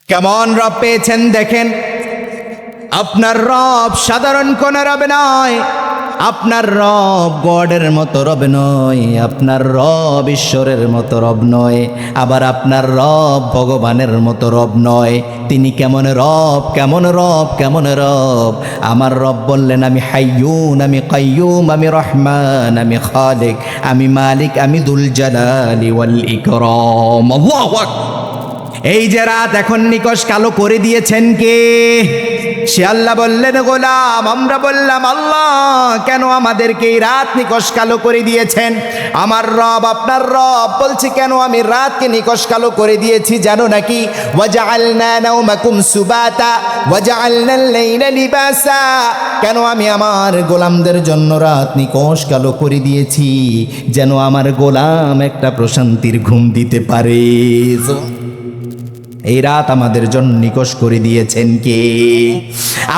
কেমন রব পেয়েছেন দেখেন। আপনার রব সাধারণ কোন রব নয়, আপনার রব গডের মতো রব নয়, আপনার রব ঈশ্বরের মতো রব নয়, আবার আপনার রব ভগবানের মতো রব নয়। তিনি কেমন রব, কেমন রব, কেমন রব? আমার রব বললেন, আমি হাইয়ুন, আমি কাইয়ুম, আমি রহমান, আমি খালিক, আমি মালিক, আমি দুল জালালি ওয়াল ইকরাম। আল্লাহু আকবার। এই যে রাত এখন নিকষ কালো করে দিয়েছেন কে? সে আল্লাহ বললেন, গোলাম। আমরা বললাম, আল্লাহ কেন আমাদেরকে এই রাত নিকষ কালো করে দিয়েছেন? আমার রব, আপনার রব বলছে, কেন আমি রাতকে নিকষ কালো করে দিয়েছি জানো নাকি? ওয়াজআলনা নাওমাকুম সুবাতা ওয়াজআলনাল লাইলা লিবাসা। কেন আমি আমার গোলামদের জন্য রাত নিকষ কালো করে দিয়েছি, যেন আমার গোলাম একটা প্রশান্তির ঘুম দিতে পারে। এই রাত আমাদের জন্য নিকষ করে দিয়েছেন কে?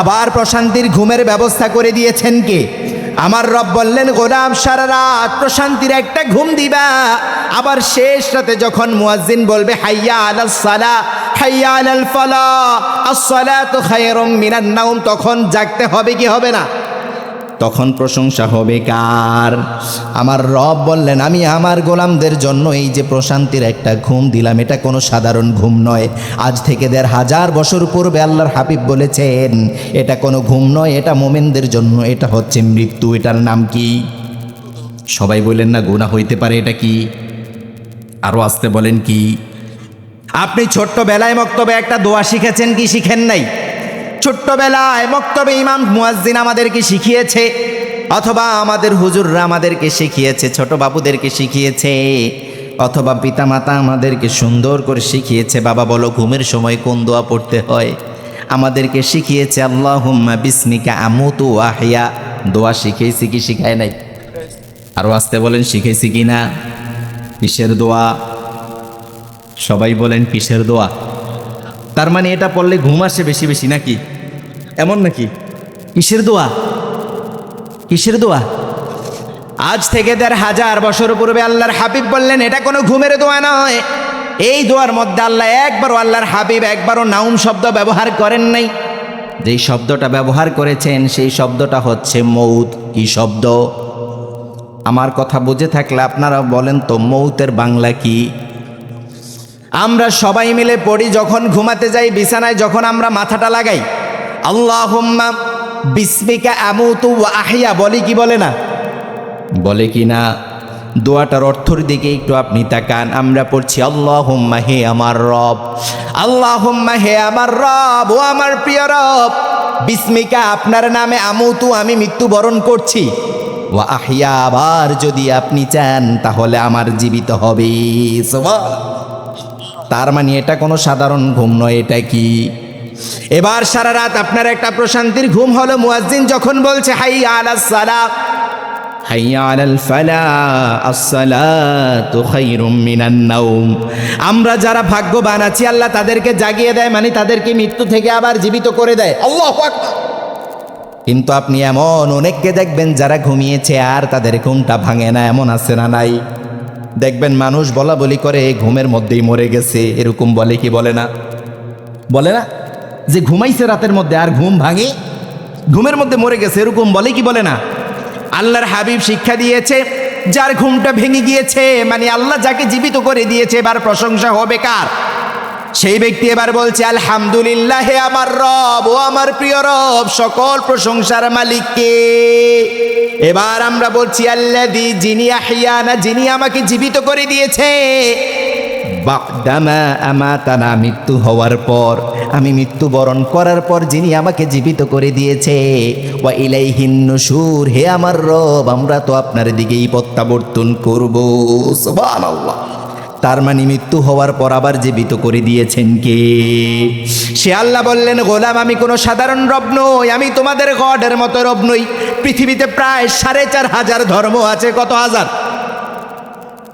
আবার প্রশান্তির ঘুমের ব্যবস্থা করে দিয়েছেন কে? আমার রব বললেন, গোলাম সারা রাত প্রশান্তির একটা ঘুম দিবা, আবার শেষ রাতে যখন মুয়াজ্জিন বলবে হাইয়া আলাস সালাহ হাইয়া আলাল ফালাহ আস-সালাতু খায়রুম মিনান নাওম, তখন জাগতে হবে কি হবে না? তখন প্রশংসা হবে কার? আমার রব বললেন, আমি আমার গোলামদের জন্য এই যে প্রশান্তির একটা ঘুম দিলাম, এটা কোনো সাধারণ ঘুম নয়। আজ থেকে ১৫০০ বছর পূর্বে আল্লাহর হাবিব বলেছেন, এটা কোনো ঘুম নয়, এটা মোমেনদের জন্য, এটা হচ্ছে মৃত্যু। এটার নাম কি? সবাই বললেন না গুনাহ হইতে পারে। এটা কি? আরো আসতে বলেন কি? আপনি ছোট্টবেলায় মক্তবে একটা দোয়া শিখেছেন কি শিখেন নাই? ছোট্টবেলায় মক্তবে ইমাম মুয়াজ্জিন আমাদেরকে শিখিয়েছে, অথবা আমাদের হুজুররা আমাদেরকে শিখিয়েছে, ছোট বাবুদেরকে শিখিয়েছে, অথবা পিতামাতা আমাদেরকে সুন্দর করে শিখিয়েছে। বাবা বলো ঘুমের সময় কোন দোয়া পড়তে হয়? আমাদেরকে শিখিয়েছে আল্লাহুম্মা বিসমিকা আমুতু ওয়া আহইয়া। দোয়া শিখিয়েছি কি শিখায় নাই? আরো আসতে বলেন, শিখেছি কি না? কিসের দোয়া? সবাই বলেন কিসের দোয়া? তার মানে এটা পড়লে ঘুম আসে বেশি বেশি নাকি? এমন নাকি? কিসের দোয়া? কিসের দোয়া? আজ থেকে ১৫০০ বছর পূর্বে আল্লাহর হাবিব বললেন, এটা কোনো ঘুমের দোয়া নয়। এই দোয়ার মধ্যে আল্লাহ একবারও, আল্লাহর হাবিব একবারও নাউম শব্দ ব্যবহার করেন নাই। যেই শব্দটা ব্যবহার করেছেন সেই শব্দটা হচ্ছে মৌত। কি শব্দ? আমার কথা বুঝে থাকলে আপনারা বলেন তো, মৌতের বাংলা কি? আমরা সবাই মিলে পড়ি যখন ঘুমাতে যাই, বিছানায় যখন আমরা মাথাটা লাগাই, আল্লাহুম্মা বিসমিকা আমুতু ওয়া আহইয়া, বলি কি বলে না? বলে কি না? দোয়াটার অর্থের দিকে একটু আপনি তাকান। আমরা পড়ছি আল্লাহুম্মা, হে আমার রব, আল্লাহুম্মা হে আমার রব, ও আমার প্রিয় রব, বিসমিকা আপনার নামে, আমুতু আমি মৃত্যুবরণ করছি, ওয়া আহইয়া আবার যদি আপনি চান তাহলে আমার জীবিত হবে। সুবহানাল্লাহ। তার মানে এটা কোনো সাধারণ ঘুম নয়। এটা কি? এবার সারা রাত আপনার একটা প্রশান্তির ঘুম হলো, মুয়াজ্জিন যখন বলছে হাইয়া আলাস সালাহ হাইয়া আলাল ফালাহ আস-সালাতু খায়রুম মিনান নাওম। আমরা যারা ভাগ্যবান আছি আল্লাহ তাদেরকে জাগিয়ে দেয়, মানে তাদেরকে মৃত্যু থেকে আবার জীবিত করে দেয়। আল্লাহু আকবার। কিন্তু আপনি এমন অনেককে দেখবেন যারা ঘুমিয়েছে আর তাদের ঘুমটা ভাঙে না, এমন আছে না নাই? দেখবেন মানুষ বলা বলি করে ঘুমের মধ্যেই মরে গেছে, এরকম বলে কি বলে না? বলে না যে ঘুমাইছে রাতের মধ্যে আর ঘুম ভাঙে, ঘুমের মধ্যে মরে গেছে, এরকম বলে কি বলে না? আল্লাহর হাবিব শিক্ষা দিয়েছে, যার ঘুমটা ভেঙে গিয়েছে, মানে আল্লাহ যাকে জীবিত করে দিয়েছে, এবার প্রশংসা হবে কার? সেই ব্যক্তি এবার বলছে আলহামদুলিল্লাহ, হে আমার রব, ও আমার প্রিয় রব, সকল প্রশংসার মালিক কে? এবার আমরা বলছি আল্লাযী, যিনি আহইয়ানা, যিনি আমাকে জীবিত করে দিয়েছে, বা'দামা আমাতানা, মৃত্যু হওয়ার পর, আমি মৃত্যুবরণ করার পর যিনি আমাকে জীবিত করে দিয়েছে, ওয়া ইলাইহিন নুশুর, হে আমার রব, আমরা তো আপনার দিকেই প্রত্যাবর্তন করব। সুবহানাল্লাহ। তার মানে মৃত্যু হওয়ার পর আবার জীবিত করে দিয়েছেন কে? সে আল্লাহ বললেন, গোলাম আমি কোনো সাধারণ রব নই, আমি তোমাদের গডের মতো রব নই। পৃথিবীতে প্রায় ৪৫০০ ধর্ম আছে। কত হাজার?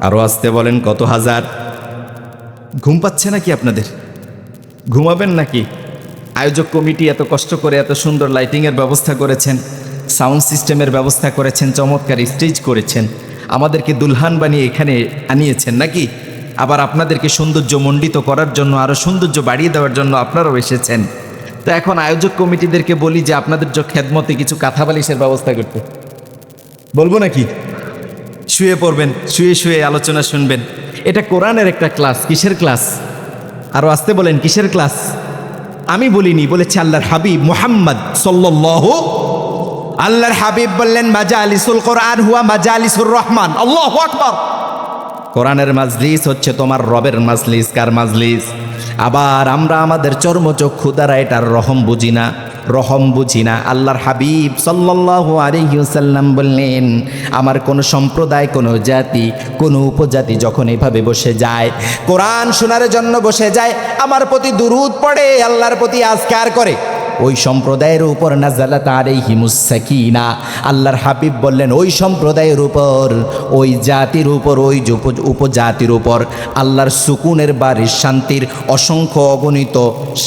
আরো আসতে বলেন, কত হাজার? ঘুম পাচ্ছে নাকি আপনাদের? ঘুমাবেন নাকি? আয়োজক কমিটি এত কষ্ট করে এত সুন্দর লাইটিংয়ের ব্যবস্থা করেছেন, সাউন্ড সিস্টেমের ব্যবস্থা করেছেন, চমৎকার স্টেজ করেছেন, আমাদেরকে দুলহান বানিয়ে এখানে আনিয়েছেন নাকি? আবার আপনাদেরকে সৌন্দর্যমণ্ডিত করার জন্য, আরও সৌন্দর্য বাড়িয়ে দেওয়ার জন্য আপনারাও এসেছেন। তো এখন আয়োজক কমিটিদেরকে বলি যে আপনাদের খেদমতে কিছু কাঁথা বালিশের ব্যবস্থা করতে। বলবো নাকি? শুয়ে পড়বেন, শুয়ে শুয়ে আলোচনা শুনবেন। এটা কোরআনের একটা ক্লাস। কিসের ক্লাস? আরো আসতে বলেন, কিসের ক্লাস? আমি বলিনি, বলেছে আল্লাহর হাবিব মুহাম্মদ সাল্লাল্লাহু। আল্লাহর হাবিব বললেন মাজালিসুল কোরআন হুয়া মাজালিসুর রহমান। আল্লাহু আকবার। কোরআনের মাজলিস হচ্ছে তোমার রবের মাজলিস। কার মাজলিস? আবার আমরা আমাদের চর্মচক্ষু দ্বারা এটার রহম বুঝি না, রহম বুঝি না। আল্লাহর হাবিব সাল্লাল্লাহু আলাইহি ওয়াসাল্লাম বললেন, আমার কোন সম্প্রদায়, কোন জাতি, কোন উপজাতি যখন এভাবে বসে যায়, কোরআন শোনার জন্য বসে যায়, আমার প্রতি দুরূদ পড়ে, আল্লাহর প্রতি আজকার করে, ওই সম্প্রদায়ের উপর নাযালাত আলাইহিমুস সাকিনা। আল্লাহর হাবিব বললেন ওই সম্প্রদায়ের উপর, ওই জাতির উপর, ওই উপজাতির উপর আল্লাহর সুকুনের বারিশ, শান্তির অসংখ্য অগণিত,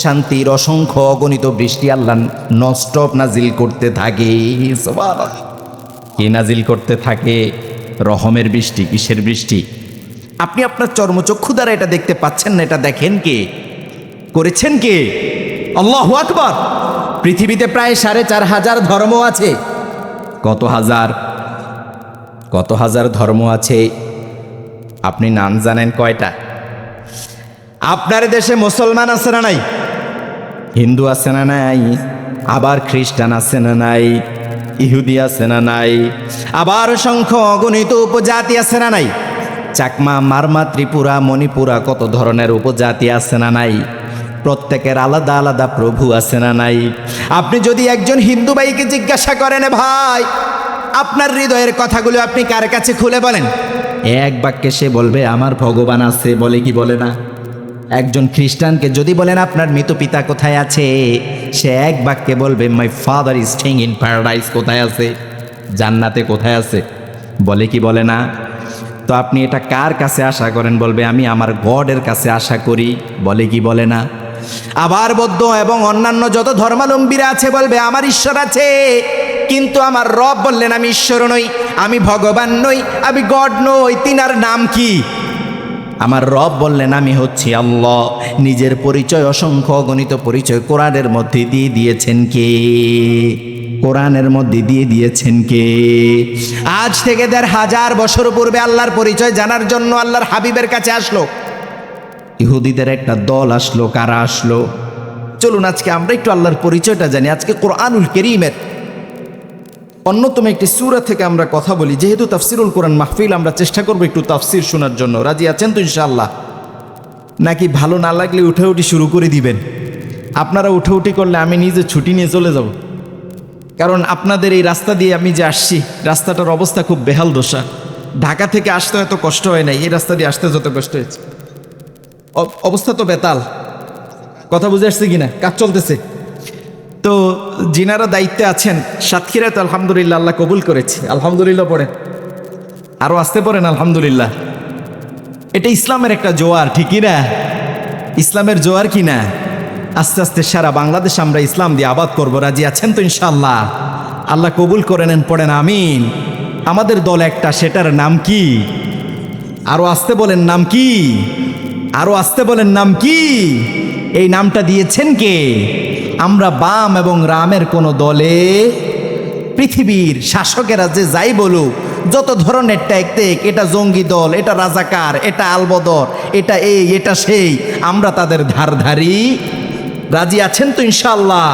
শান্তির অসংখ্য অগণিত বৃষ্টি আল্লাহ ননস্টপ নাজিল করতে থাকে। সুবহানাল্লাহ। কি নাজিল করতে থাকে? রহমের বৃষ্টি। কিসের বৃষ্টি? আপনি আপনার চর্মচক্ষু দ্বারা এটা দেখতে পাচ্ছেন না, এটা দেখেন কে? করেছেন কে? আল্লাহু আকবার। পৃথিবীতে প্রায় ৪,৫০০ ধর্ম আছে। কত হাজার? কত হাজার ধর্ম আছে? আপনি নাম জানেন কয়টা? আপনার দেশে মুসলমান আছে না নাই? হিন্দু আছে না নাই? আবার খ্রিস্টান আছে না নাই? ইহুদি আছে না নাই? আবার অসংখ্য অগণিত উপজাতি আছে না নাই? চাকমা, মারমা, ত্রিপুরা, মণিপুরা, কত ধরনের উপজাতি আছে না নাই? প্রত্যেকের আলাদা আলাদা প্রভু আছে না নাই? আপনি যদি একজন হিন্দু ভাইকে জিজ্ঞাসা করেন, ভাই আপনার হৃদয়ের কথাগুলো আপনি কার কাছে খুলে বলেন, এক বাক্যে সে বলবে আমার ভগবান আছে। বলে কি বলে না? একজন খ্রিস্টানকে যদি বলেন আপনার মৃত পিতা কোথায় আছে, সে এক বাক্যে বলবে my father is staying in paradise. কোথায় আছে? জান্নাতে। কোথায় আছে? বলে কি বলে না? তো আপনি এটা কার কাছে আশা করেন? বলবে আমি আমার গডের কাছে আশা করি। বলে কি বলে না? আবার বৌদ্ধ এবং অন্যান্য যত ধর্মাবলম্বীরা আছে বলবে আমার ঈশ্বর আছে, কিন্তু আমার রব বললেন আমি ঈশ্বর নই, আমি ভগবান নই, আমি গড নই। তিনার নাম কি? আমার রব বললেন আমি হচ্ছি আল্লাহ। নিজের পরিচয়, অসংখ্য অগণিত পরিচয় কোরআনের মধ্যে দিয়ে দিয়েছেন কে? কোরআনের মধ্যে দিয়ে দিয়েছেন কে? আজ থেকে ১,৫০০ বছর পূর্বে আল্লাহর পরিচয় জানার জন্য আল্লাহর হাবিবের কাছে আসলো ইহুদিদের একটা দল আসলো। কারা আসলো? চলুন আজকে আমরা একটু আল্লাহর পরিচয়টা জানি। আজকে কোরআনুল কারীমের অন্যতম একটি সূরা থেকে আমরা কথা বলি। যেহেতু তাফসিরুল কোরআন মাহফিল, আমরা চেষ্টা করবো একটু তাফসির শোনার জন্য। রাজি আছেন তো ইনশাআল্লাহ? নাকি ভালো না লাগলে উঠে শুরু করে দিবেন? আপনারা উঠে করলে আমি নিজে ছুটি নিয়ে চলে যাব। কারণ আপনাদের এই রাস্তা দিয়ে আমি যে আসছি, রাস্তাটার অবস্থা খুব বেহাল দশা। ঢাকা থেকে আসতে এত কষ্ট হয় নাই, এই রাস্তা দিয়ে আসতে যত কষ্ট হয়েছে। অবস্থা তো বেতাল। কথা বুঝে আসছে কিনা? কাজ চলতেছে তো। যিনারা দায়িত্বে আছেন, সাতক্ষীরায় তো আলহামদুলিল্লাহ আল্লাহ কবুল করেছে। আলহামদুলিল্লাহ পড়েন, আরো আসতে পড়েন আলহামদুলিল্লাহ। এটা ইসলামের একটা জোয়ার, ঠিকই না? ইসলামের জোয়ার কি না? আস্তে আস্তে সারা বাংলাদেশ আমরা ইসলাম দিয়ে আবাদ করবো। রাজি আছেন তো ইনশাআল্লাহ? আল্লাহ কবুল করে নেন, পড়েন আমিন। আমাদের দল একটা, সেটার নাম কি? আরো আসতে বলেন, নাম কি? আরো আসতে বলেন, নাম কি? এই নামটা দিয়েছেন কে? আমরা বাম এবং রামের কোন দলে, পৃথিবীর শাসকেরা যে যাই বলুক, যত ধরনের ট্যাগ, এটা জঙ্গি দল, এটা রাজাকার, এটা আলবদর, এটা এই, এটা সেই, আমরা তাদের ধারধারি। রাজি আছেন তো ইনশাআল্লাহ?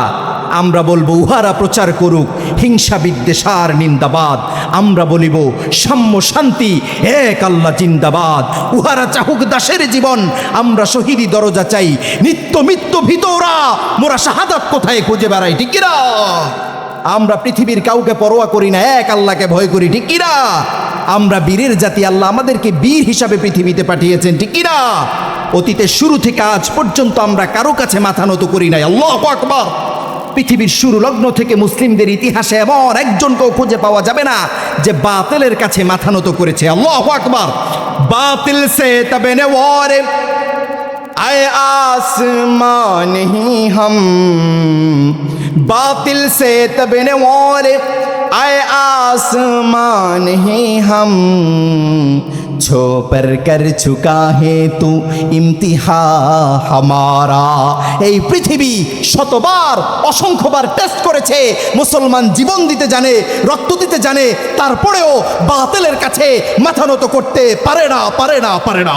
আমরা বলবো উহারা প্রচার করুক হিংসা বিদ্বেষার নিন্দাবাদ, আমরা বলিব সাম্য শান্তি এক আল্লাহ জিন্দাবাদ। উহারা চাহুক দাসের জীবন, আমরা শহীদি দরজা চাই। নিত্য মৃত্যু ভিতরা মোরা শাহাদাত কোথায় খুঁজে বেড়াই, ঠিক কিনা? আমরা পৃথিবীর কাউকে পরোয়া করি না, এক আল্লাহকে ভয় করি, ঠিক কিনা? আমরা বীরের জাতি, আল্লাহ আমাদেরকে বীর হিসাবে পৃথিবীতে পাঠিয়েছেন, ঠিক কিনা? অতীতের শুরু থেকে আজ পর্যন্ত আমরা কারো কাছে মাথা নত করি নাই। আল্লাহু আকবার। পৃথিবীর শুরু লগ্ন থেকে মুসলিমদের ইতিহাসে এমন একজনকেও খুঁজে পাওয়া যাবে না যে বাতিলের কাছে মাথা নত করেছে। আল্লাহু আকবার। বাতিল সে তবে নে ওয়ারে आए आसमान ही हम, बातिल से तब और आए आसमान ही हम, मुझो पर कर चुका है तू इम्तिहा हमारा। এই পৃথিবী শতবার অসংখ্যবার টেস্ট করেছে, মুসলমান জীবন দিতে জানে, রক্ত দিতে জানে, তারপরেও বাতিলের কাছে মাথা নত করতে পারে না, পারে না, পারে না।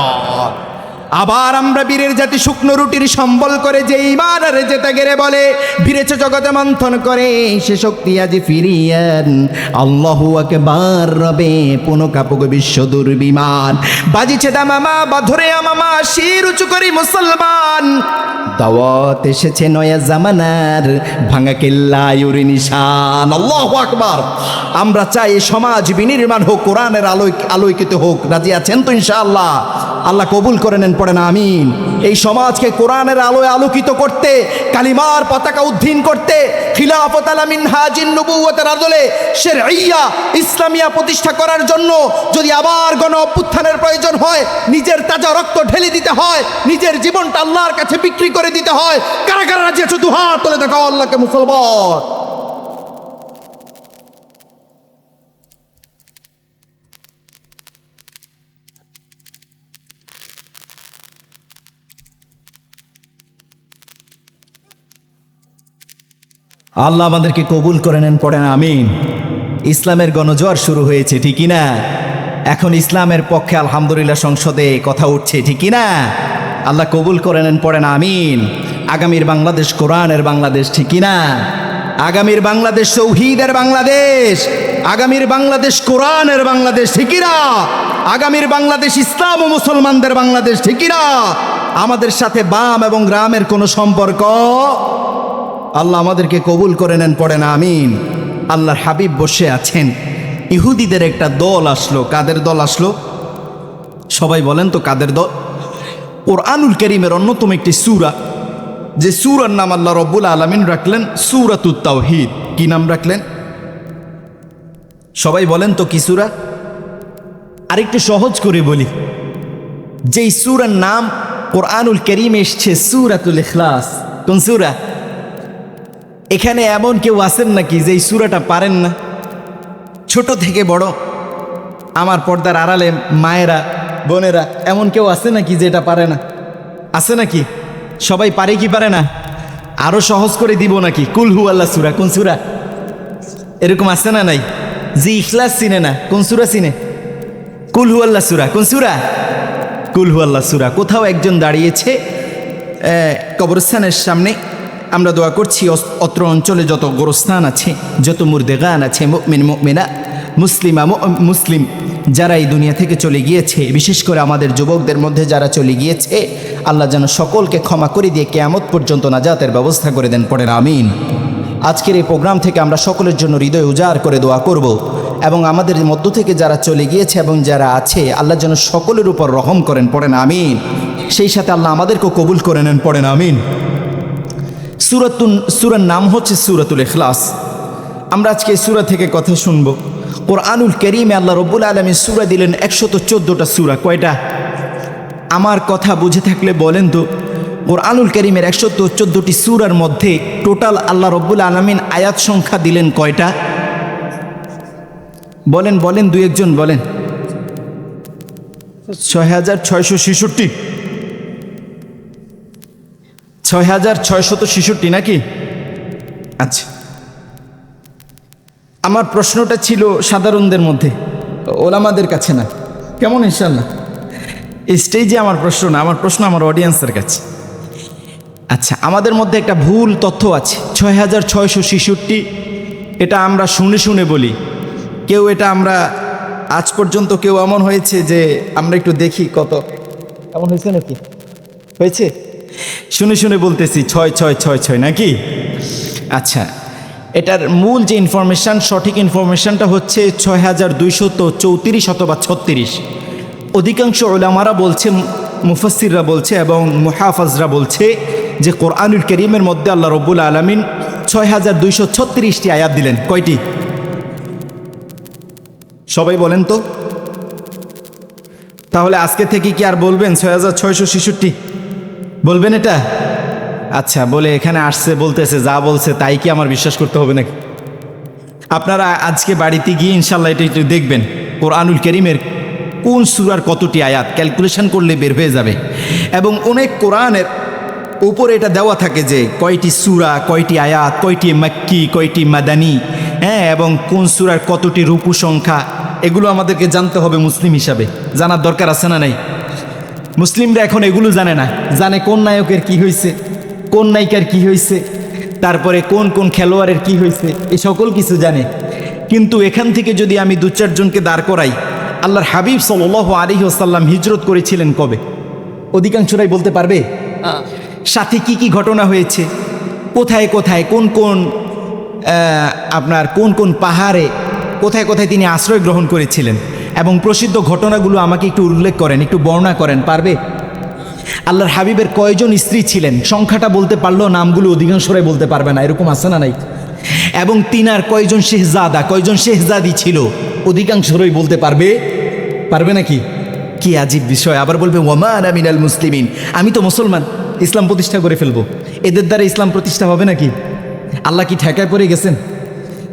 আবার আমরা বীরের জাতি শুকনো রুটির সম্বল করে যে ইমান আর যেতে গেলে বলে বীরেছে জগতে মন্থন করে সে শক্তি আজ ফিরিয়েন আল্লাহু আকবার রবে পুনঃ কাপুক বিশ্ব দুর্বিমান বাজিছে দামামা বাধরে আমামা শির উঁচু করি মুসলমান দাওয়াত এসেছে নয়া জামানার ভাঙা কেল্লায়ুর নিশান। আল্লাহু আকবার। আমরা চাই সমাজ বিনির্মাণ হোক, কোরআনের আলোকিত হোক। রাজি আছেন তো ইনশাআল্লাহ? আল্লাহ কবুল করে নেন, পড়েন আমিন। এই সমাজকে কোরআনের আলোয় আলোকিত করতে, কালিমার পতাকা উদ্দিন করতে, খিলাফত আলা মিনহাজিন নবুওয়াতের আদলে শরঈয়া ইসলামিয়া প্রতিষ্ঠা করার জন্য যদি আবার গণ অভ্যুত্থানের প্রয়োজন হয়, নিজের তাজা রক্ত ঢেলে দিতে হয়, নিজের জীবনটা আল্লাহর কাছে বিক্রি করে দিতে হয়, কারা কারা রাজি আছে দুহাত তুলে দেখাও আল্লাহকে মুসলমান। আল্লাহ আমাদেরকে কবুল করে নেন, পড়েন আমিন। ইসলামের গণজোয়ার শুরু হয়েছে, ঠিকই না? এখন ইসলামের পক্ষে আলহামদুলিল্লাহ সংসদে কথা উঠছে, ঠিকই না? আল্লাহ কবুল করে নেন, পড়েন আমিন। আগামীর বাংলাদেশ কোরআনের বাংলাদেশ, ঠিকই না? আগামীর বাংলাদেশ তৌহিদের বাংলাদেশ, আগামীর বাংলাদেশ কোরআনের বাংলাদেশ, ঠিকই না? আগামীর বাংলাদেশ ইসলাম ও মুসলমানদের বাংলাদেশ, ঠিকই না? আমাদের সাথে বাম এবং গ্রামের কোনো সম্পর্ক আল্লাহ আমাদেরকে কবুল করে নেন, পড়েন আমিন। আল্লাহর হাবিব বসে আছেন, ইহুদিদের একটা দল আসলো। কাদের দল আসলো? সবাই বলেন তো কাদের দল? কোরআনুল কারীমের অন্যতম একটি সূরা, যে সূরার নাম আল্লাহ রব্বুল আলামিন রাখলেন সূরাতুত তাওহীদ। কি নাম রাখলেন? সবাই বলেন তো কি সূরা? আরেকটু সহজ করে বলি, যেই সূরার নাম কোরআনুল কারীমে এসছে সূরাতুল ইখলাস। কোন সূরা? এখানে এমন কেউ আছেন নাকি যে এই সূরাটা পারেন না? ছোট থেকে বড়, আমার পর্দার আড়ালে মায়েরা, বোনেরা, এমন কেউ আছে নাকি যে এটা পারে না? আছে নাকি? সবাই পারে কি পারে না? আরো সহজ করে দিব নাকি? কুল হু আল্লাহ সূরা। কোন সূরা? এরকম আছে না নাই? যে ইখলাস চিনে না, কোন সূরা চিনে? কুল হু আল্লাহ সূরা। কোন সূরা? কুল হু আল্লাহ সূরা। কোথাও একজন দাঁড়িয়েছে কবরস্থানের সামনে, আমরা দোয়া করছি অত্র অঞ্চলে যত গোরস্থান আছে, যত মুর্দেগান আছে, মুমিন মুমিনা, মুসলিম যারা এই দুনিয়া থেকে চলে গিয়েছে, বিশেষ করে আমাদের যুবকদের মধ্যে যারা চলে গিয়েছে, আল্লাহ যেন সকলকে ক্ষমা করে দিয়ে কিয়ামত পর্যন্ত নাজাতের ব্যবস্থা করে দেন, পড়েন আমিন। আজকের এই প্রোগ্রাম থেকে আমরা সকলের জন্য হৃদয় উজাড় করে দোয়া করব, এবং আমাদের মধ্য থেকে যারা চলে গিয়েছে এবং যারা আছে, আল্লাহ যেন সকলের উপর রহম করেন, পড়েন আমিন। সেই সাথে আল্লাহ আমাদেরকেও কবুল করে নেন, পড়েন আমিন। সূরার নাম হচ্ছে সূরাতুল ইখলাস। আমরা আজকে এই সূরা থেকে কথা শুনবো। কোরআনুল কারীমে আল্লাহ রব্বুল আলামিন সূরা দিলেন 114টা সূরা। কয়টা? আমার কথা বুঝে থাকলে বলেন তো, কোরআনুল কারীমের 114টি সূরার মধ্যে টোটাল আল্লাহ রব্বুল আলামিন আয়াত সংখ্যা দিলেন কয়টা? বলেন বলেন, দুই একজন বলেন। 6666, 6666 নাকি? আচ্ছা, আমার প্রশ্নটা ছিল সাধারণদের মধ্যে, ওলামাদের কাছে না, কেমন? ইনশাল্লাহ স্টেজে আমার প্রশ্ন না, আমার প্রশ্ন আমার অডিয়েন্সের কাছে। আচ্ছা, আমাদের মধ্যে একটা ভুল তথ্য আছে, 6666। এটা আমরা শুনে শুনে বলি, কেউ এটা আমরা আজ পর্যন্ত কেউ এমন হয়েছে যে আমরা একটু দেখি কত এমন হয়েছে নাকি? হয়েছে? শুনে শুনে বলতেছি 6666 নাকি? আচ্ছা, এটার মূল যে ইনফরমেশান, সঠিক ইনফরমেশানটা হচ্ছে 6234 অথবা 36। অধিকাংশ উলামারা বলছে, মুফাসসিররা বলছে এবং মুহাফাজরা বলছে যে কোরআনুল কারীমের মধ্যে আল্লাহ রব্বুল আলামিন 6236টি আয়াত দিলেন। কয়টি? সবাই বলেন তো। তাহলে আজকে থেকে কি আর বলবেন 6666 বলবেন এটা? আচ্ছা, বলে এখানে আসছে বলতেছে, যা বলছে তাই কি আমার বিশ্বাস করতে হবে নাকি? আপনারা আজকে বাড়িতে গিয়ে ইনশাল্লাহ এটা একটু দেখবেন, কোরআনুল কারীমের কোন সূরার কতটি আয়াত ক্যালকুলেশন করলে বের হয়ে যাবে। এবং অনেক কোরআনের উপরে এটা দেওয়া থাকে যে কয়টি সূরা, কয়টি আয়াত, কয়টি মাক্কি, কয়টি মাদানী, হ্যাঁ, এবং কোন সূরার কতটি রুকু সংখ্যা, এগুলো আমাদেরকে জানতে হবে মুসলিম হিসাবে। জানার দরকার আছে না নাই? মুসলিমরা এখন এগুলো জানে না, জানে কোন নায়কের কি হয়েছে, কোন নায়িকার কি হয়েছে, তারপরে কোন কোন খেলোয়াড়ের কি হয়েছে, এই সকল কিছু জানে। কিন্তু এখান থেকে যদি আমি 2-4 জনকে দাঁড় করাই, আল্লাহর হাবিব সাল্লাল্লাহু আলাইহি ওয়াসাল্লাম হিজরত করেছিলেন কবে, অধিকাংশরাই বলতে পারবে? সাথে কি কি ঘটনা হয়েছে, কোথায় কোথায় কোন কোন আপনার কোন কোন পাহাড়ে কোথায় কোথায় তিনি আশ্রয় গ্রহণ করেছিলেন, এবং প্রসিদ্ধ ঘটনাগুলো আমাকে একটু উল্লেখ করেন, একটু বর্ণনা করেন, পারবে? আল্লাহর হাবিবের কয়জন স্ত্রী ছিলেন, সংখ্যাটা বলতে পারলেও নামগুলো অধিকাংশরাই বলতে পারবে না, এরকম আছে না নাই? এবং তিনার কয়জন শেহজাদা, কয়জন শেহজাদি ছিল, অধিকাংশরাই বলতে পারবে? পারবে নাকি? কি আজীব বিষয়। আবার বলবে ওয়ামা আনা মিনাল মুসলিমিন, আমি তো মুসলমান, ইসলাম প্রতিষ্ঠা করে ফেলবো। এদের দ্বারা ইসলাম প্রতিষ্ঠা হবে নাকি? আল্লাহ কি ঠেকায় পড়ে গেছেন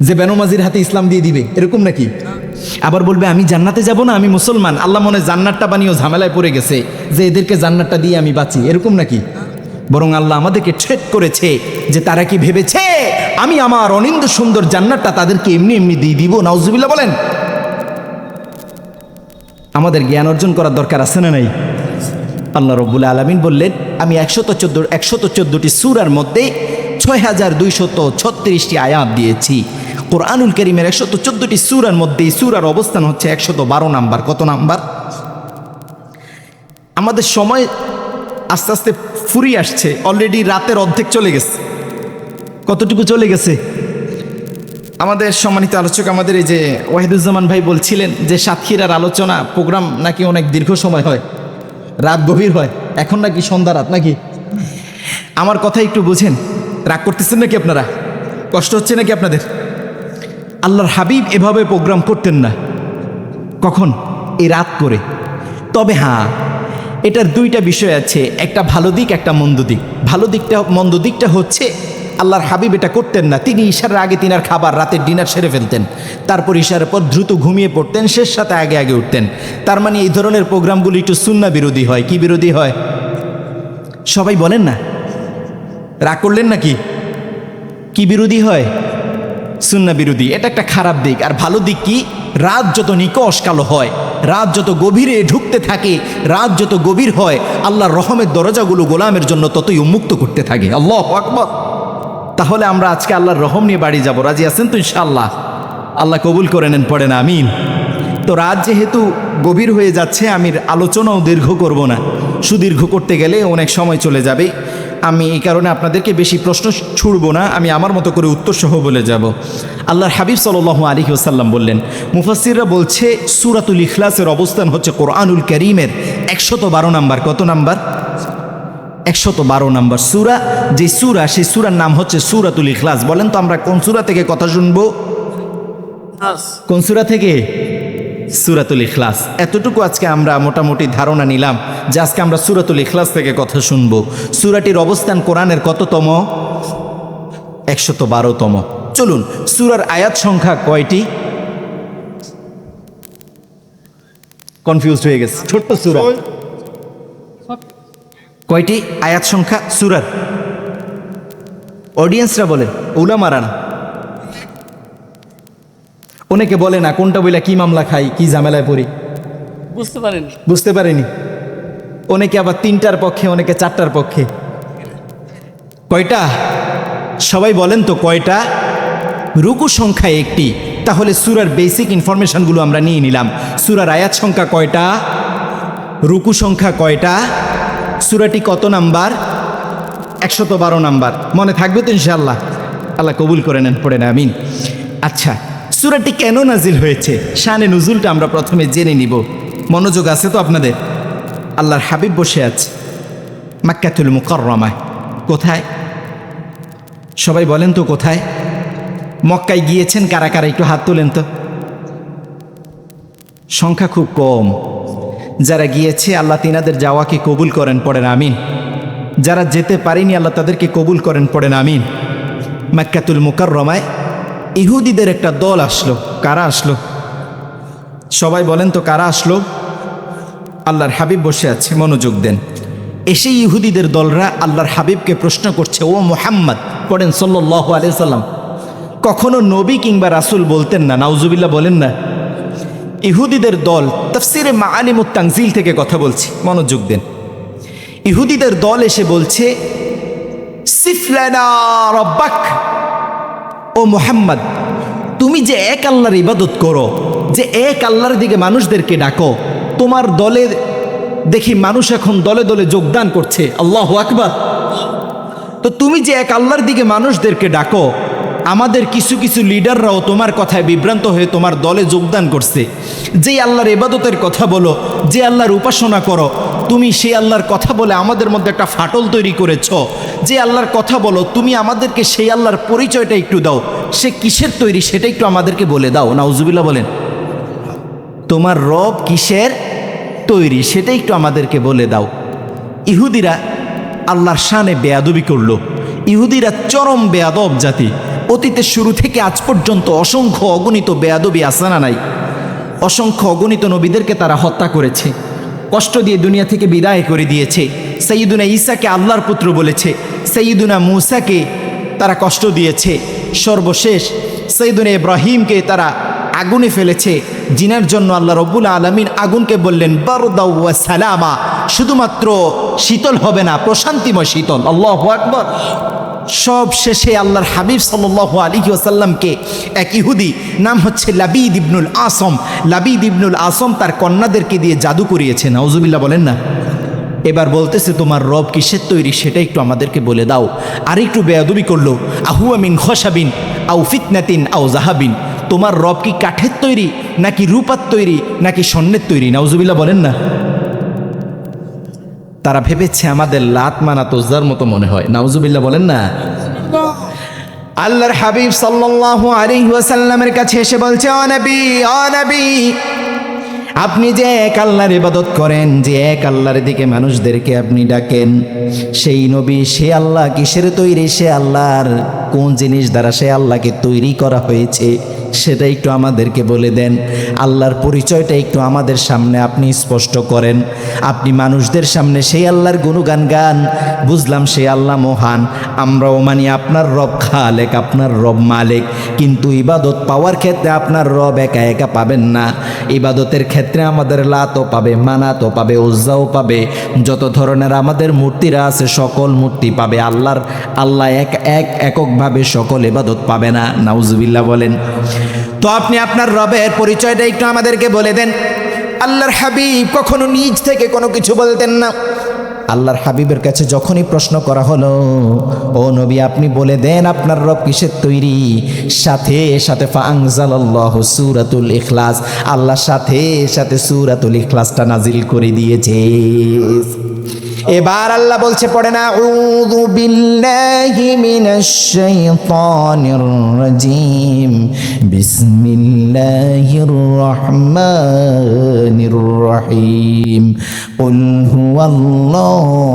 যে বেনমাজির হাতে ইসলাম দিয়ে দিবে, এরকম নাকি? আবার বলবে আমি জান্নাতে যাব না, আমি মুসলমান, আল্লাহ মনে জান্নাতটা বানিয়েও ঝামেলায় পড়ে গেছে যে এদেরকে জান্নাতটা দিয়ে আমি বাঁচি, এরকম নাকি? বরং আল্লাহ আমাদেরকে ট্রেট করেছে যে তারা কি ভেবেছে আমি আমার অনিন্দ সুন্দর জান্নাতটা তাদেরকে এমনি এমনি দিয়ে দিব। নাউজুবিল্লাহ বলেন। আমাদের জ্ঞান অর্জন করার দরকার আছে না নাই? আল্লাহ রাব্বুল আলামিন বললেন আমি 114টি সূরার মধ্যে 6236টি আয়াত দিয়েছি। কোরআনুল কারীমের 114টি সূরার মধ্যে এই সূরার অবস্থান হচ্ছে 112 নাম্বার। কত নাম্বার? আমাদের সময় আস্তে আস্তে ফুরিয়ে আসছে, অলরেডি রাতের অর্ধেক চলে গেছে। কতটুকু চলে গেছে? আমাদের সম্মানিত আলোচক আমাদের এই যে ওয়াহিদুজ্জামান ভাই বলছিলেন যে সাতক্ষীরার আলোচনা প্রোগ্রাম নাকি অনেক দীর্ঘ সময় হয়, রাত গভীর হয়, এখন নাকি সন্ধ্যা রাত নাকি। আমার কথা একটু বুঝেন, রাগ করতেছেন নাকি আপনারা? কষ্ট হচ্ছে নাকি আপনাদের? আল্লাহর হাবিব এভাবে প্রোগ্রাম করতেন না। কখন? এই রাত করে। তবে হ্যাঁ, এটার দুইটা বিষয় আছে, একটা ভালো দিক, একটা মন্দ দিক। ভালো দিকটা, মন্দ দিকটা হচ্ছে আল্লাহর হাবিব এটা করতেন না। তিনি ইশারের আগে তিনার খাবার, রাতের ডিনার সেরে ফেলতেন, তারপর ইশারের পর দ্রুত ঘুমিয়ে পড়তেন, শেষ সাথে আগে আগে উঠতেন। তার মানে এই ধরনের প্রোগ্রামগুলি একটু সুন্নাহ বিরোধী হয়। কি বিরোধী হয়? সবাই বলেন না, রাগ করলেন নাকি? কি বিরোধী হয়? সুন্নাহ বিরোধী। এটা একটা খারাপ দিক। আর ভালো দিক কি? রাত যত নিকষ কালো হয়, রাত যত গভীরে ঢুকতে থাকে, রাত যত গভীর হয়, আল্লাহর রহমের দরজাগুলো গোলামের জন্য ততই উন্মুক্ত করতে থাকে। আল্লাহু আকবার। তাহলে আমরা আজকে আল্লাহর রহম নিয়ে বাড়ি যাব, রাজি আছেন তো ইনশাআল্লাহ? আল্লাহ কবুল করে নেন, পড়ে না আমিন। তো রাত যেহেতু গভীর হয়ে যাচ্ছে, আমি আলোচনাও দীর্ঘ করব না, সুদীর্ঘ করতে গেলে অনেক সময় চলে যাবে। আমি এই কারণে আপনাদেরকে বেশি প্রশ্ন ছুড়ব না, আমি আমার মতো করে উত্তর সহ বলে যাব। আল্লাহর হাবিব সাল্লাল্লাহু আলাইহি ওয়াসাল্লাম বললেন, মুফাসসিররা বলছে সূরাতুল ইখলাসের অবস্থান হচ্ছে কোরআনুল কারীমের 112 নাম্বার। কত নাম্বার? 112 নাম্বার সূরা। যে সূরা, সেই সূরার নাম হচ্ছে সূরাতুল ইখলাস। বলেন তো আমরা কোন সূরা থেকে কথা শুনবো? কোন সূরা থেকে? সূরাতুল ইখলাস। এতটুকু আজকে আমরা মোটামুটি ধারণা নিলাম যে আজকে আমরা সূরাতুল ইখলাস থেকে কথা শুনবো। সূরাটির অবস্থান কোরআনের কততম? 112তম। চলুন, সূরার আয়াত সংখ্যা কয়টি? কনফিউজড হয়ে গেছে। ছোট্ট সূরা, কয়টি আয়াত সংখ্যা সূরার? অডিয়েন্সরা বলেন, উলামারা না। অনেকে বলে না কোনটা বইলা কি মামলা খাই, কি ঝামেলায় পড়ি, বুঝতে পারেনি। অনেকে আবার 3টার পক্ষে, অনেকে 4টার পক্ষে। কয়টা? সবাই বলেন তো কয়টা? রুকু সংখ্যা একটি। তাহলে সূরার বেসিক ইনফরমেশনগুলো আমরা নিয়ে নিলাম। সূরার আয়াত সংখ্যা কয়টা? রুকু সংখ্যা কয়টা? সূরাটি কত নাম্বার? 112 নাম্বার। মনে থাকবে তো ইনশাআল্লাহ? আল্লাহ কবুল করে নেন, পড়ে না আমিন। আচ্ছা, সূরাটি কেন নাজিল হয়েছে, শানে নুজুলটা আমরা প্রথমে জেনে নিব। মনোযোগ আছে তো আপনাদের? আল্লাহর হাবিব বসে আছে মাক্কাতুল মুকাররমায়। কোথায়? সবাই বলেন তো কোথায়? মক্কায় গিয়েছেন কারা কারা, একটু হাত তোলেন তো। সংখ্যা খুব কম। যারা গিয়েছে আল্লাহ তিনাদের যাওয়াকে কবুল করেন, পড়েন আমিন। যারা যেতে পারেনি আল্লাহ তাদেরকে কবুল করেন, পড়েন আমিন। মাক্কাতুল মুকাররমায় ইহুদিদের একটা দল আসলো। কারা আসলো? সবাই বলেন তো কারা আসলো? আল্লাহর হাবিব বসে আছে, মনোযোগ দেন। এসে ইহুদিদের দলরা আল্লাহর হাবিবকে প্রশ্ন করছে, ও মুহাম্মদ, পড়েন সাল্লাল্লাহু আলাইহি সাল্লাম। কখনো নবী কিংবা রাসূল বলতেন না, নাউজুবিল্লাহ বলেন না। ইহুদিদের দল, তাফসিরে মাআলিমুত তানজিল থেকে কথা বলছি, মনোযোগ দেন। ইহুদিদের দল এসে বলছে, সিফলানা রব্বাক, ও মুহাম্মদ, তুমি যে এক আল্লাহর ইবাদত করো, যে এক আল্লাহর দিকে মানুষদেরকে ডাকো, তোমার দলে দেখি মানুষ এখন দলে দলে যোগদান করছে, আল্লাহু আকবার। তো তুমি যে এক আল্লাহর দিকে মানুষদেরকে ডাকো, আমাদের কিছু কিছু লিডাররাও তোমার কথায় বিভ্রান্ত হয়ে তোমার দলে যোগদান করছে। যে আল্লাহর ইবাদতের কথা বলো, যে আল্লাহর উপাসনা করো, তুমি সেই আল্লাহর কথা বলে আমাদের মধ্যে একটা ফাটল তৈরি করেছ। যে আল্লাহর কথা বলো, তুমি আমাদেরকে সেই আল্লাহর পরিচয়টা একটু দাও, সে কিসের তৈরি সেটা একটু আমাদেরকে বলে দাও। নাউজুবিল্লাহ বলেন। তোমার রব কিসের তৈরি সেটা একটু আমাদেরকে বলে দাও। ইহুদিরা আল্লাহর শানে বেয়াদবি করলো। ইহুদিরা চরম বেয়াদব জাতি। অতীতের শুরু থেকে আজ পর্যন্ত অসংখ্য অগণিত বেয়াদবি আসানা নাই। অসংখ্য অগণিত নবীদেরকে তারা হত্যা করেছে, কষ্ট দিয়ে দুনিয়া থেকে বিদায় করে দিয়েছে। সাইয়্যিদুনা ঈসাকে আল্লাহর পুত্র বলেছে, সাইয়্যিদুনা মূসাকে তারা কষ্ট দিয়েছে। সর্বশেষ সাইয়্যিদুনা ইব্রাহিমকে তারা আগুনে ফেলেছে। জিনার জন্য আল্লাহ রব্বুল আলামিন আগুনকে বললেন বারদাও ওয়া সালামা, শুধুমাত্র শীতল হবে না, প্রশান্তিময় শীতল। আল্লাহু আকবার। সব শেষে আল্লাহর হাবিব সাল্লাল্লাহু আলাইহি ওয়াসাল্লামকে এক ইহুদি, নাম হচ্ছে লাবিদ ইবনুল আসম, লাবিদ ইবনুল আসম তার কন্যাদেরকে দিয়ে জাদু করিয়েছে। নাউজুবিল্লাহ বলেন না। এবার বলতেছে, তোমার রব কিসের তৈরি সেটা একটু আমাদেরকে বলে দাও। আর একটু বেয়াদবি করলো, আহুয়া মিন খসাবিন আও ফিতনাতিন আও জাহাবিন, তোমার রব কি কাঠের তৈরি নাকি রূপার তৈরি নাকি স্বর্ণের তৈরি? নাউজুবিল্লাহ বলেন না। তারা ভেবেছে আমাদের লাত মানাত উজ্জার মতো মনে হয়। নাউজুবিল্লাহ বলেন না। আল্লাহর হাবিব সাল্লাল্লাহু আলাইহি ওয়াসাল্লামের কাছে এসে বলছে, ও নবী, ও নবী, আপনি যে এক আল্লাহর ইবাদত করেন, যে এক আল্লাহর দিকে মানুষদেরকে আপনি ডাকেন, সেই নবী, সে আল্লাহ কিসের তৈরি? সে আল্লাহর কোন জিনিস দ্বারা সে আল্লাহকে তৈরি করা হয়েছে সেটা একটু আমাদেরকে বলে দেন। আল্লাহর পরিচয়টা একটু আমাদের সামনে আপনি স্পষ্ট করেন। আপনি মানুষদের সামনে সেই আল্লাহর গুণগান গান। বুঝলাম সে আল্লাহ মহান, আমরাও মানি আপনার রব খালেক, আপনার রব মালিক, কিন্তু ইবাদত পাওয়ার ক্ষেত্রে আপনার রব একা একা পাবেন না। ইবাদতের ক্ষেত্রে আমাদের লাতও পাবে, মানাতও পাবে, উজ্জাও পাবে, যত ধরনের আমাদের মূর্তিরা আছে সকল মূর্তি পাবে। আল্লাহ এককভাবে সকল ইবাদত পাবে না। নাউজুবিল্লাহ বলেন। তো আপনি আপনার রবের পরিচয়টা একটু আমাদেরকে বলে দেন। আল্লাহর হাবিব কখনো নিজ থেকে কোনো কিছু বলতেন না। আল্লাহর হাবিবের কাছে যখনই প্রশ্ন করা হলো, ও নবী, আপনি বলে দেন আপনার রব কিসের তৈরি, সাথে সাথে ফাআনজালাল্লাহু সূরাতুল ইখলাস, আল্লাহ সাথে সাথে সূরাতুল ইখলাসটা নাজিল করে দিয়েছে। এবার আল্লাহ বলছে, পড়েন, আউযু বিল্লাহি মিনাশ শাইতানির রাজিম, বিসমিল্লাহির রহমানির রহিম, কুল হুয়াল্লাহু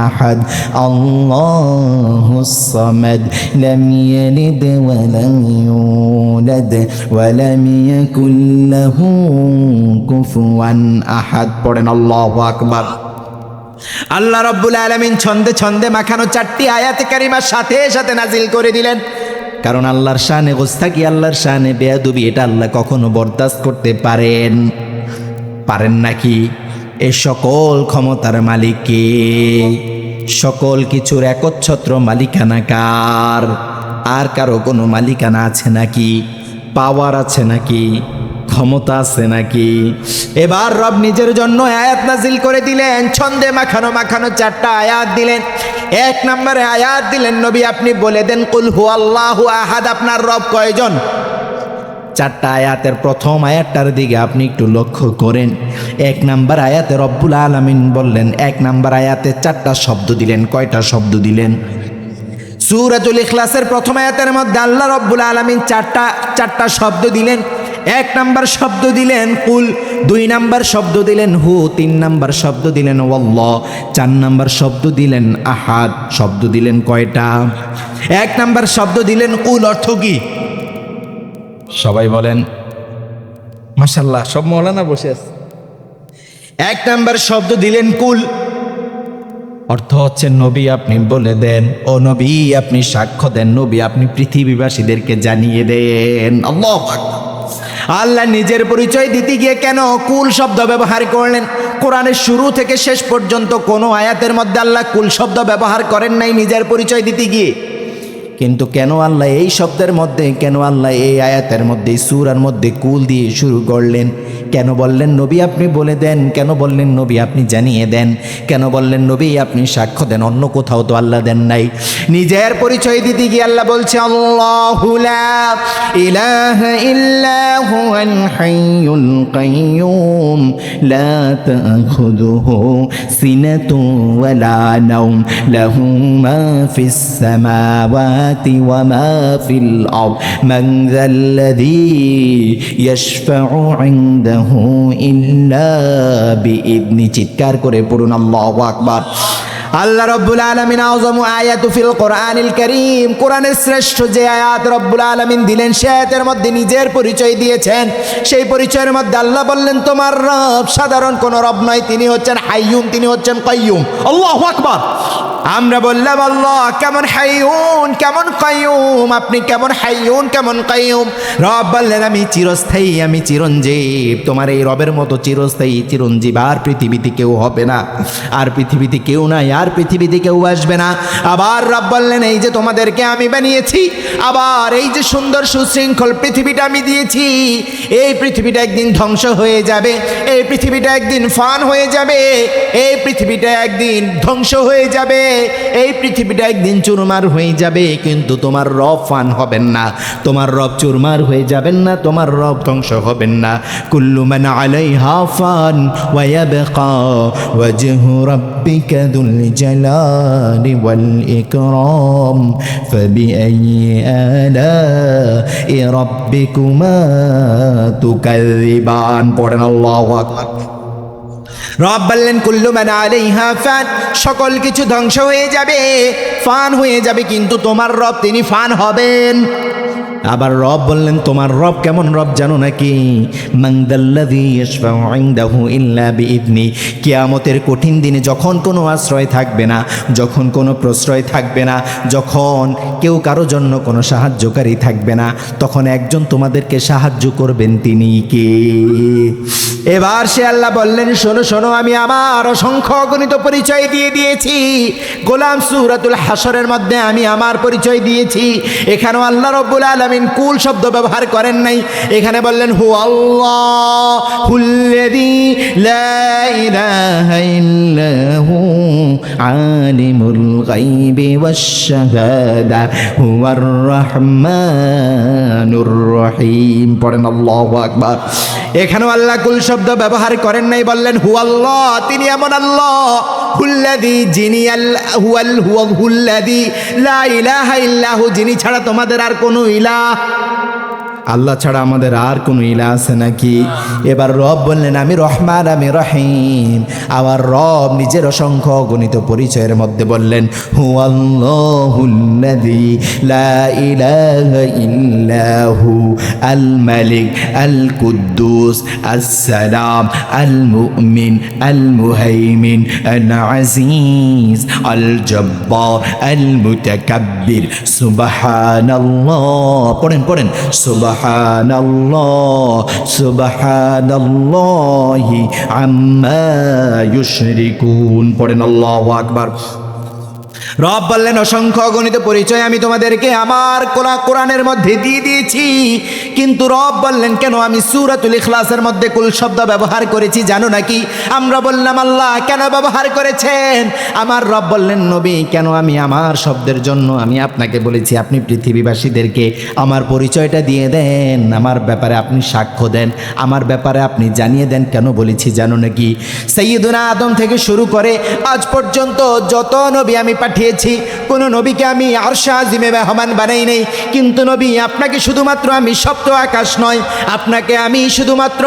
আহাদ, আল্লাহুস সামাদ, লাম ইয়ালিদ ওয়া লাম ইউলাদ ওয়া লাম ইয়াকুল লাহু কুফুয়ান আহাদ। পড়েন আল্লাহু আকবার। আল্লাহ রাব্বুল আলামিন ছন্দে ছন্দে মাখানো 4টি আয়াতে কারিমার সাথে সাথে নাজিল করে দিলেন। কারণ আল্লাহর শানে গোস্তাকি, আল্লাহর শানে বেয়াদবি, এটা আল্লাহ কখনো বরদাস্ত করতে পারেন নাকি? এই সকল ক্ষমতার মালিক কে? সকল কিছুর একচ্ছত্র মালিকানা কার? আর কারো কোনো মালিকানা আছে নাকি? পাওয়ার আছে নাকি? ক্ষমতা আছে নাকি? এবার রব নিজের জন্য আয়াত নাজিল করে দিলেন। ছন্দে মাখানো 4টা আয়াত দিলেন। 1 নম্বরে আয়াত দিলেন, নবী আপনি বলে দেন, কুল হুয়াল্লাহু আহাদ, আপনার রব কয়জন? 4টা আয়াতের প্রথম আয়াতটার দিকে আপনি একটু লক্ষ্য করেন। 1 নম্বর আয়াতে রব্বুল আলামিন বললেন, 1 নম্বর আয়াতে 4টা শব্দ দিলেন। কয়টা শব্দ দিলেন? সূরাতুল ইখলাসের প্রথম আয়াতের মধ্যে আল্লাহ রব্বুল আলামিন 4টা শব্দ দিলেন। 1 নম্বর শব্দ দিলেন কুল, 2 নম্বর শব্দ দিলেন হু, 3 নম্বর শব্দ দিলেন ওয়াল্লাহ, 4 নম্বর শব্দ দিলেন আহাদ। শব্দ দিলেন কয়টা? 1 নম্বর শব্দ দিলেন কুল। অর্থ কি? সবাই বলেন। মাশাআল্লাহ, সব মাওলানা বসে আছে। এক নাম্বার শব্দ দিলেন কুল, অর্থ হচ্ছে নবী আপনি বলে দেন, ও নবী আপনি সাক্ষ্য দেন, নবী আপনি পৃথিবীবাসীদেরকে জানিয়ে দেন। আল্লাহু আকবার। আল্লাহ নিজের পরিচয় দিতে গিয়ে কেন কুল শব্দ ব্যবহার করলেন? কোরআনের শুরু থেকে শেষ পর্যন্ত কোনো আয়াতের মধ্যে আল্লাহ কুল শব্দ ব্যবহার করেন নাই নিজের পরিচয় দিতে গিয়ে। কিন্তু কেন আল্লাহ এই শব্দের মধ্যে, কেন আল্লাহ এই আয়াতের মধ্যে, সূরার মধ্যে কুল দিয়ে শুরু করলেন? কেন বললেন নবী আপনি বলে দেন? কেন বললেন নবী আপনি জানিয়ে দেন? কেন বললেন নবী আপনি সাক্ষ্য দেন? অন্য কোথাও তো আল্লাহ দেন নাই। নিজের পরিচয় দিতে গিয়ে আল্লাহ বলছে আল্লাহু লা ইলাহা ইল্লা হুয়াল হাইয়ুল কাইয়্যুম লা তাখুযুহু সিনাতুন ওয়ালা নাওম লাহু মা ফিস সামাওয়াতি ওয়া মা ফিল আরদ মান যাল্লাযী ইয়াশফাউ ইনদাহু ইল্লা বিইذনি। চিৎকার করে পড়ুন আল্লাহু আকবার। আল্লাহ রব্বুল আলামিন আযমু আয়াতু ফিল কোরআনিল কারীম, কোরআনের শ্রেষ্ঠ যে আয়াত রব্বুল আলামিন দিলেন সে আয়াতের মধ্যে নিজের পরিচয় দিয়েছেন। সেই পরিচয়ের মধ্যে আল্লাহ বললেন তোমার রব সাধারণ কোন রব নয়, তিনি হচ্ছেন হাইয়ুম, তিনি হচ্ছেন কাইয়ুম। আল্লাহু আকবার। আমরা বললাম আল্লাহ কেমন হাইয়ুন কেমন কাইয়ুম, আপনি কেমন হাইয়ুন কেমন কাইয়ুম? রব বললেন আমি চিরস্থায়ী, আমি চিরঞ্জীব। তোমার এই রবের মতো চিরস্থায়ী চিরঞ্জীব আর পৃথিবীতে কেউ হবে না, আর পৃথিবীতে কেউ নাই, আর পৃথিবীতে কেউ আসবে না। আবার রব বললেন এই যে তোমাদেরকে আমি বানিয়েছি, আবার এই যে সুন্দর সুশৃঙ্খল পৃথিবীটা আমি দিয়েছি, এই পৃথিবীটা একদিন ধ্বংস হয়ে যাবে, এই পৃথিবীটা একদিন ফান হয়ে যাবে, এই পৃথিবীটা একদিন ধ্বংস হয়ে যাবে, এই পৃথিবীটা একদিন চুরমার হয়ে যাবে, কিন্তু তোমার রব ফান হবেন না, তোমার রব চুরমার হয়ে যাবেন না, তোমার রব ধ্বংস হবেন না। কুল্লু মান আলাইহা ফান ওয়া ইয়াবকা ওয়াজহু রাব্বিকা যুল জালালি ওয়াল ইকরাম ফাবিআইয়ি আলাই রাব্বিকুমা তুকাযিবান। পড়েন আল্লাহু আকবার। রব বললেন কুল্লু মান আলাইহা ফান, সকল কিছু ধ্বংস হয়ে যাবে, ফান হয়ে যাবে, কিন্তু তোমার রব তিনি ফান হবেন। আবার রব বললেন তোমার রব কেমন রব জানো নাকি? মান যাল্লাযী ইয়াশফাউ ইনদাহু ইল্লা বিইذনি। কিয়ামতের কঠিন দিনে যখন কোনো আশ্রয় থাকবে না, যখন কোনো প্রশ্রয় থাকবে না, যখন কেউ কারো জন্য কোনো সাহায্যকারী থাকবে না, তখন একজন তোমাদেরকে সাহায্য করবেন, তিনি কে? এবার সে আল্লাহ বললেন শোনো শোনো, আমি আমার অসংখ্য অগণিত পরিচয় দিয়ে দিয়েছি। গোলাম সূরাতুল হাসরের মধ্যে আমি আমার পরিচয় দিয়েছি। এখানেও আল্লাহ রাব্বুল আলামিন কুল শব্দ ব্যবহার করেন নাই, এখানে বললেন হু আল্লাহুল্লাযী লা ইলাহা ইল্লাহু আলিমুল গায়বি ওয়াশ শাহাদা হুয়ার রহমানুর রহিম। পড়েন আল্লাহু আকবার। এখানেও আল্লাহ কুল শব্দ ব্যবহার করেন নাই, বললেন হু আল্লাহ, তিনি এমন আল্লাহ হুল্লাযী, যিনি হুল্লাযী লা ইলাহা ইল্লাহু, যিনি ছাড়া তোমাদের আর কোনো ইলাহ, আল্লাহ ছাড়া আমাদের আর কোনো ইলাহ আছে নাকি? এবার রব বললেন আমি রহমান আমি রহিম। আবার রব নিজের অসংখ্য গণিত পরিচয়ের মধ্যে বললেন হু আল্লাহুল্লাযী লা ইলাহা ইল্লাহু আল মালিক আল কুদ্দুস আসসালাম আল মুমিন আল মুহাইমিন আল আজিজ আল জব্বার আল মুতাকাব্বির সুবহানাল্লাহ। পড়েন পড়েন সুবহানাল্লাহ সুবহানাল্লাহি আম্মা ইউশরিকুন। পড়েন আল্লাহু আকবার। রব বললেন অসংখ্য গণিত পরিচয় আমি তোমাদেরকে আমার কোরআনের মধ্যে দিয়ে দিয়েছি, কিন্তু রব বললেন কেন আমি সূরাতুল ইখলাসের মধ্যে কুল শব্দ ব্যবহার করেছি জানো নাকি? আমরা বললাম আল্লাহ কেন ব্যবহার করেছেন? আমার রব বললেন নবী কেন আমি আমার শব্দের জন্য আমি আপনাকে বলেছি আপনি পৃথিবীবাসীদেরকে আমার পরিচয়টা দিয়ে দেন, আমার ব্যাপারে আপনি সাক্ষ্য দেন, আমার ব্যাপারে আপনি জানিয়ে দেন। কেন বলেছি জানো নাকি? সাইয়্যিদুনা আদম থেকে শুরু করে আজ পর্যন্ত যত নবী আমি পাঠিয়েছি কোন নবীকে আমি আরশে আজিমে মেহমান বানাই নাই, কিন্তু নবী আপনাকে শুধুমাত্র আমি সপ্ত আকাশ নয়, আপনাকে আমি শুধুমাত্র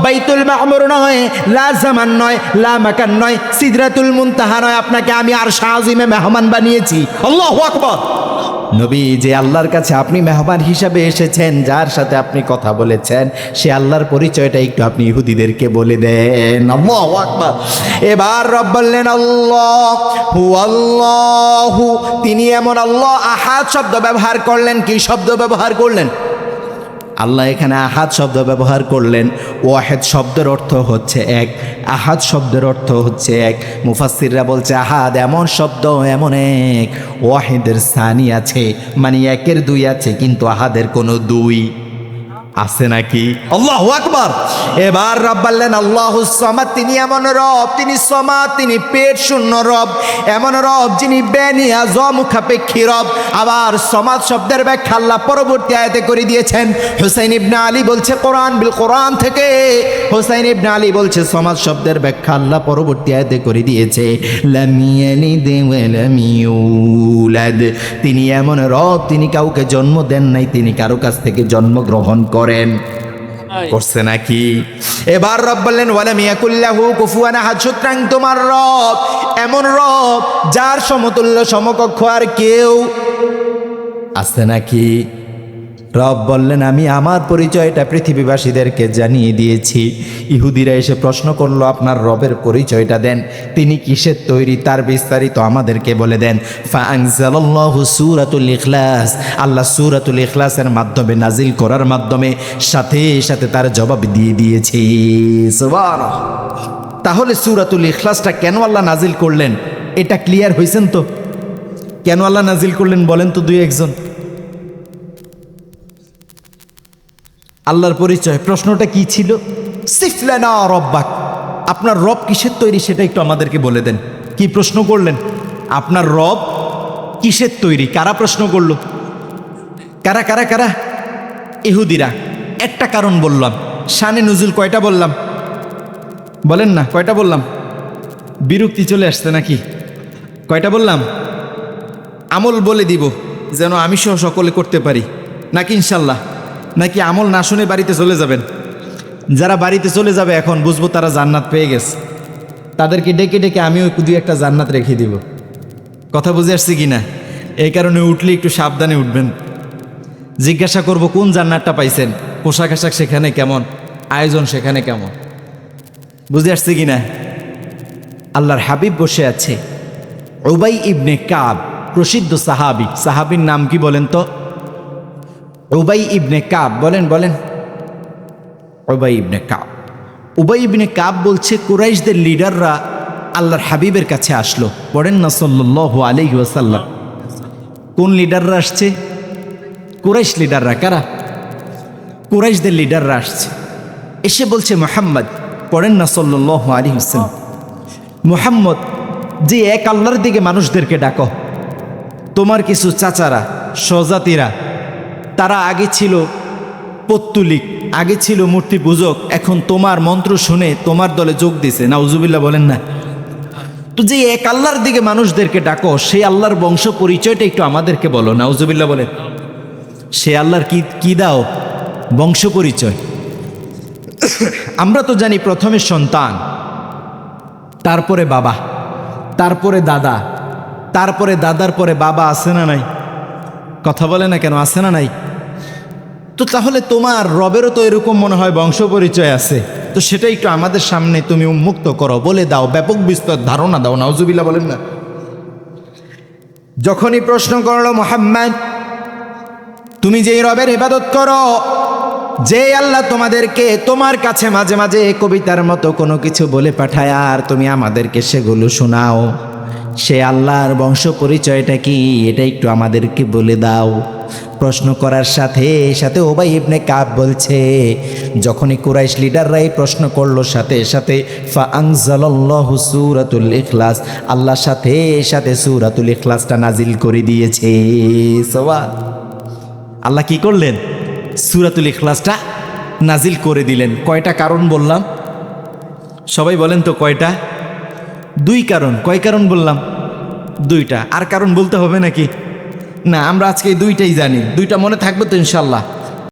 বাইতুল মামুর নয়, লা জামান নয়, লা মাকান নয়, সিদরাতুল মুনতাহা নয়, আপনাকে আমি আরশে আজিমে মেহমান বানিয়েছি। আল্লাহু আকবার। নবী, যে আল্লাহর কাছে আপনি মেহমান হিসাবে এসেছেন, যার সাথে আপনি কথা বলেছেন, সে আল্লাহর পরিচয়টা একটু আপনি ইহুদিদেরকে বলে দেন। আল্লাহু আকবার। এবার রব বললেন আল্লাহু আল্লাহু, তিনি এমন আল্লাহ। আহাদ শব্দ ব্যবহার করলেন। কি শব্দ ব্যবহার করলেন? আল্লাহ এখানে আহাদ শব্দ ব্যবহার করলেন। ওয়াহেদ শব্দের অর্থ হচ্ছে এক, আহাদ শব্দের অর্থ হচ্ছে এক। মুফাসসিররা বলছে আহাদ এমন শব্দ, এমন এক। ওয়াহেদের সানি আছে, মানে একের দুই আছে, কিন্তু আহাদের কোনো দুই আছে নাকি? আল্লাহু আকবার। এবার রব বললেন আল্লাহুস সামাদ, তিনি এমন রব, তিনি সমাদ, তিনি পেট শূন্য রব, এমন রব যিনি বেনিয়াজ, মুখাপেক্ষী রব। আবার সমাদ শব্দের ব্যাখ্যা আল্লাহ পরবর্তী আয়াতে করে দিয়েছেন। হুসাইন ইবনে আলী বলছে কোরআন বিল কোরআন থেকে, হুসাইন ইবনে আলী বলছে সমাদ শব্দের ব্যাখ্যা আল্লাহ পরবর্তী আয়াতে করে দিয়েছে লাম ইয়ালিদ ওয়া লাম ইউলাদ। তিনি এমন রব, তিনি কাউকে জন্ম দেন নাই, তিনি কারো কাছ থেকে জন্মগ্রহণ করছে নাকি? এবার রব বললেন ওয়ালাম ইয়াকুল্লাহু কুফুয়ান আহাদ, সুতরাং তোমার রব এমন রব যার সমতুল্য সমকক্ষ আর কেউ আছে নাকি? রব বললেন আমি আমার পরিচয়টা পৃথিবীবাসীদেরকে জানিয়ে দিয়েছি। ইহুদিরা এসে প্রশ্ন করলো আপনার রবের পরিচয়টা দেন, তিনি কিসের তৈরি, তার বিস্তারিত আমাদেরকে বলে দেন। ফাআনজালাল্লাহু সূরাতুল ইখলাস, আল্লাহ সূরাতুল ইখলাসের মাধ্যমে, নাজিল করার মাধ্যমে সাথে সাথে তার জবাব দিয়ে দিয়েছে। সুবহানাল্লাহ। তাহলে সূরাতুল ইখলাসটা কেন আল্লাহ নাজিল করলেন এটা ক্লিয়ার হয়েছেন তো? কেন আল্লাহ নাজিল করলেন বলেন তো দুই একজন? আল্লাহর পরিচয়, প্রশ্নটা কি ছিল? সিফলানা রব্বাক, আপনার রব কিসের তৈরি সেটা একটু আমাদেরকে বলে দেন। কি প্রশ্ন করলেন? আপনার রব কিসের তৈরি? কারা প্রশ্ন করলো? কারা কারা কারা? ইহুদিরা। একটা কারণ বললাম, শানে নুজুল কয়টা বললাম? বলেন না, কয়টা বললাম? বিরক্তি চলে আসছে নাকি? কয়টা বললাম? আমল বলে দিব যেন আমি সহ সকলে করতে পারি, নাকি ইনশাল্লাহ? নাকি আমল না শুনে বাড়িতে চলে যাবেন? যারা বাড়িতে চলে যাবে এখন বুঝবো তারা জান্নাত পেয়ে গেছে, তাদেরকে ডেকে ডেকে আমিও দুই একটা জান্নাত রেখে দিব। কথা বুঝে আসছি কি না? এই কারণে উঠলে একটু সাবধানে উঠবেন। জিজ্ঞাসা করব কোন জান্নাতটা পাইছেন, পোশাক আশাক সেখানে কেমন, আয়োজন সেখানে কেমন, বুঝে আসছে কি না? আল্লাহর হাবিব বসে আছে। উবাই ইবনে কাব, প্রসিদ্ধ সাহাবী। সাহাবীর নাম কি বলেন তো? উবাই ইবনে কাব। বলেন বলেন। উবাই ইবনে কাব। উবাই ইবনে কাব বলছে কুরাইশদের লিডাররা আল্লাহর হাবিবের কাছে আসলো। পড়েন না সাল্লাল্লাহু আলাইহি ওয়াসাল্লাম। কোন লিডাররা আসছে? কুরাইশ লিডাররা। কারা? কুরাইশদের লিডাররা আসছে। এসে বলছে মুহাম্মদ, পড়েন না সাল্লাল্লাহু আলাইহি ওয়াসাল্লাম, মুহাম্মদ যে এক আল্লাহর দিকে মানুষদেরকে ডাকো। তোমার কিছু চাচারা, স্বজাতিরা, তারা আগে ছিল পত্তুলিক, আগে ছিল মূর্তি পূজক, এখন তোমার মন্ত্র শুনে তোমার দলে যোগ দিছে। নাউজুবিল্লাহ বলেন না? তো যে এক আল্লাহর দিকে মানুষদেরকে ডাকো, সেই আল্লাহর বংশ পরিচয়টা একটু আমাদেরকে বলো। নাউজুবিল্লাহ বলেন। সে আল্লাহর কি দাও? বংশ পরিচয়। আমরা তো জানি প্রথমে সন্তান, তারপরে বাবা, তারপরে দাদা, তারপরে দাদার পরে বাবা। আছে না নাই? কথা বলে না কেন? আছে না নাই? তো তাহলে তোমার রবেরও তো এরকম মনে হয় বংশ পরিচয় আছে, তো সেটা একটু আমাদের সামনে তুমি উন্মুক্ত করো, বলে দাও, ব্যাপক বিস্তর ধারণা দাও। নাউজুবিল্লাহ বলেন না? যখনই প্রশ্ন করলো মুহাম্মদ, তুমি যেই রবের ইবাদত করো, যে আল্লাহ তোমাদেরকে তোমার কাছে মাঝে মাঝে কবিতার মতো কোনো কিছু বলে পাঠায় আর তুমি আমাদেরকে সেগুলো শোনাও, সে আল্লাহর বংশ পরিচয়টা কি এটা একটু আমাদেরকে বলে দাও। প্রশ্ন করার সাথে সাথে উবাই ইবনে কাব বলছে, যখনই কুরাইশ লিডাররা এই প্রশ্ন করলো, সাথে সাথে ফাআনজালাল্লাহু সূরাতুল ইখলাস, আল্লাহ সাথে সাথে সূরাতুল ইখলাসটা নাজিল করে দিয়েছে। সুবহান আল্লাহ। কি করলেন? সূরাতুল ইখলাসটা নাজিল করে দিলেন। কয়টা কারণ বললাম? সবাই বলেন তো কয়টা? দুই কারণ। কয় কারণ বললাম? দুইটা। আর কারণ বলতে হবে নাকি? না, আমরা আজকে এই দুইটাই জানি। দুইটা মনে থাকবে তো ইনশাল্লাহ?